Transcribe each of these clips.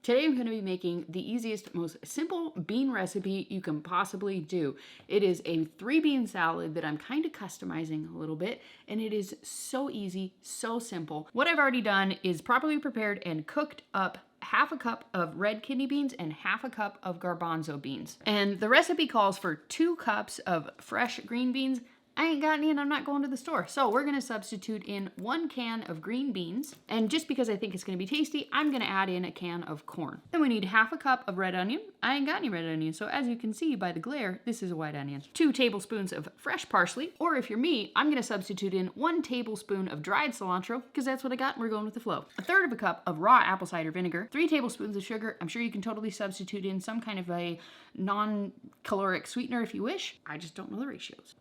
Today I'm going to be making the easiest, most simple bean recipe you can possibly do. It is a 3-bean salad that I'm kind of customizing a little bit, and it is so easy, so simple. What I've already done is properly prepared and cooked up half a cup of red kidney beans and half a cup of garbanzo beans. And the recipe calls for 2 cups of fresh green beans. I ain't got any and I'm not going to the store. So we're gonna substitute in 1 can of green beans. And just because I think it's gonna be tasty, I'm gonna add in a can of corn. Then we need half a cup of red onion. I ain't got any red onion, so as you can see by the glare, this is a white onion. 2 tablespoons of fresh parsley, or if you're me, I'm gonna substitute in 1 tablespoon of dried cilantro, because that's what I got and we're going with the flow. 1/3 of a cup of raw apple cider vinegar, 3 tablespoons of sugar. I'm sure you can totally substitute in some kind of a non-caloric sweetener if you wish. I just don't know the ratios.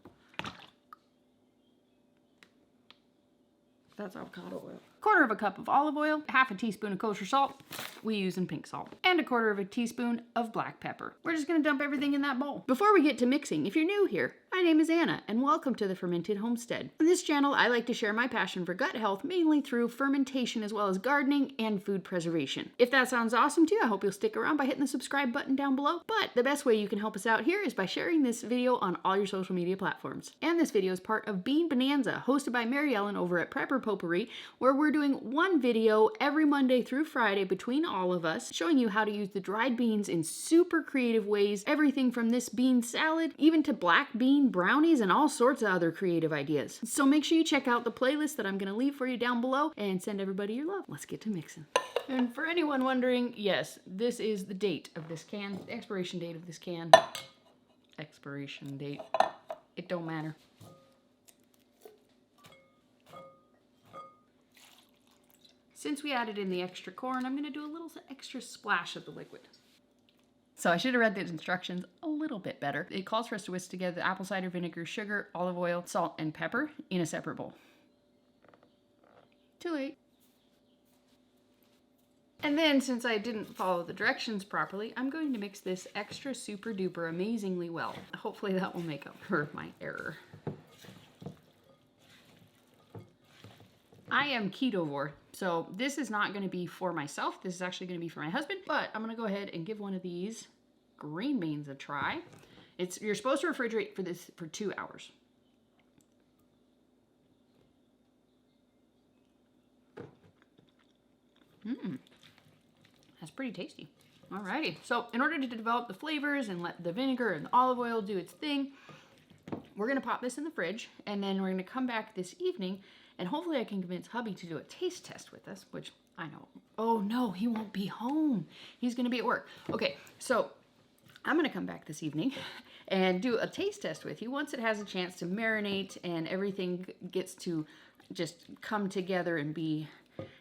That's avocado oil. 1/4 of a cup of olive oil, half a teaspoon of kosher salt, we use in pink salt, and 1/4 of a teaspoon of black pepper. We're just gonna dump everything in that bowl. Before we get to mixing, if you're new here, my name is Anna, and welcome to the Fermented Homestead. On this channel, I like to share my passion for gut health, mainly through fermentation as well as gardening and food preservation. If that sounds awesome to you, I hope you'll stick around by hitting the subscribe button down below. But the best way you can help us out here is by sharing this video on all your social media platforms. And this video is part of Bean Bonanza, hosted by Mary Ellen over at Prepper Potpourri, where we're doing one video every Monday through Friday between all of us, showing you how to use the dried beans in super creative ways, everything from this bean salad, even to black bean brownies and all sorts of other creative ideas. So make sure you check out the playlist that I'm gonna leave for you down below and send everybody your love. Let's get to mixing. And for anyone wondering, yes, this is the date of this can, the expiration date of this can. Expiration date, it don't matter. Since we added in the extra corn, I'm gonna do a little extra splash of the liquid. So I should have read the instructions a little bit better. It calls for us to whisk together the apple cider vinegar, sugar, olive oil, salt, and pepper in a separate bowl. Too late. And then, since I didn't follow the directions properly, I'm going to mix this extra super duper amazingly well. Hopefully that will make up for my error. I am ketovore, so this is not going to be for myself. This is actually going to be for my husband, but I'm going to go ahead and give one of these green beans a try. You're supposed to refrigerate for this for 2 hours. That's pretty tasty. Alrighty, so in order to develop the flavors and let the vinegar and the olive oil do its thing, we're going to pop this in the fridge, and then we're going to come back this evening, and hopefully I can convince hubby to do a taste test with us, which I know. Oh no, he won't be home. He's going to be at work. Okay, so I'm going to come back this evening and do a taste test with you once it has a chance to marinate and everything gets to just come together and be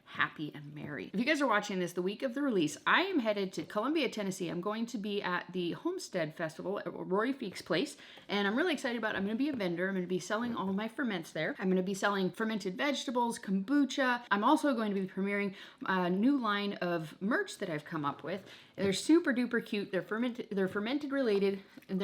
happy and merry. If you guys are watching this the week of the release, I am headed to Columbia, Tennessee. I'm going to be at the Homestead Festival at Rory Feek's place, and I'm really excited about it. I'm going to be a vendor. I'm going to be selling all of my ferments there. I'm going to be selling fermented vegetables, kombucha. I'm also going to be premiering a new line of merch that I've come up with. They're super duper cute. They're fermented related, and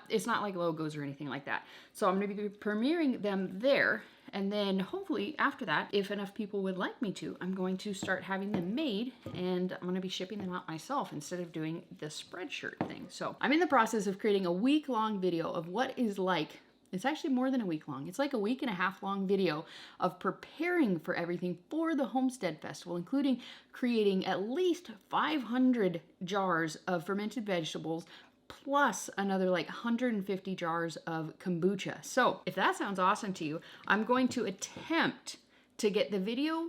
it's not like logos or anything like that. So I'm going to be premiering them there. And then hopefully after that, if enough people would like me to, I'm going to start having them made, and I'm going to be shipping them out myself instead of doing the spreadshirt thing. So I'm in the process of creating a week-long video of what is like. It's actually more than a week long. It's like a 1.5 week long video of preparing for everything for the Homestead Festival, including creating at least 500 jars of fermented vegetables, plus another like 150 jars of kombucha. So if that sounds awesome to you, I'm going to attempt to get the video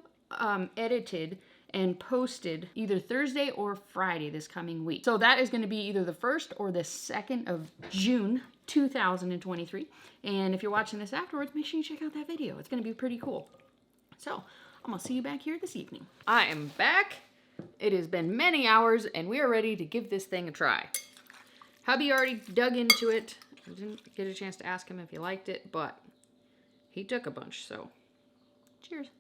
edited and posted either Thursday or Friday this coming week. So that is going to be either the 1st or the 2nd of June 2023. And if you're watching this afterwards, make sure you check out that video. It's going to be pretty cool. So I'm going to see you back here this evening. I am back. It has been many hours and we are ready to give this thing a try. Hubby already dug into it. I didn't get a chance to ask him if he liked it, but he took a bunch, so cheers.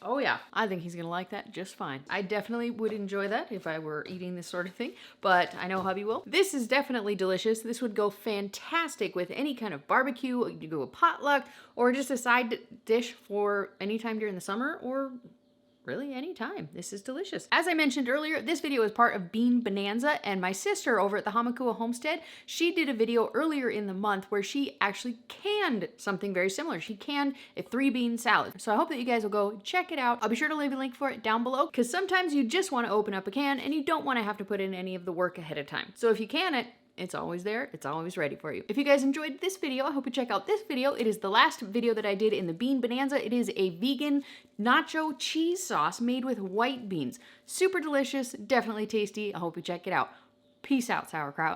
Oh yeah, I think he's gonna like that just fine. I definitely would enjoy that if I were eating this sort of thing, but I know hubby will. This is definitely delicious. This would go fantastic with any kind of barbecue, you go a potluck, or just a side dish for any time during the summer, or really anytime. This is delicious. As I mentioned earlier, this video is part of Bean Bonanza, and my sister over at the Homestead, she did a video earlier in the month where she actually canned something very similar. She canned a 3-bean salad. So I hope that you guys will go check it out. I'll be sure to leave a link for it down below, because sometimes you just want to open up a can and you don't want to have to put in any of the work ahead of time. So if you can it, it's always there. It's always ready for you. If you guys enjoyed this video, I hope you check out this video. It is the last video that I did in the Bean Bonanza. It is a vegan nacho cheese sauce made with white beans. Super delicious, definitely tasty. I hope you check it out. Peace out, sauerkraut.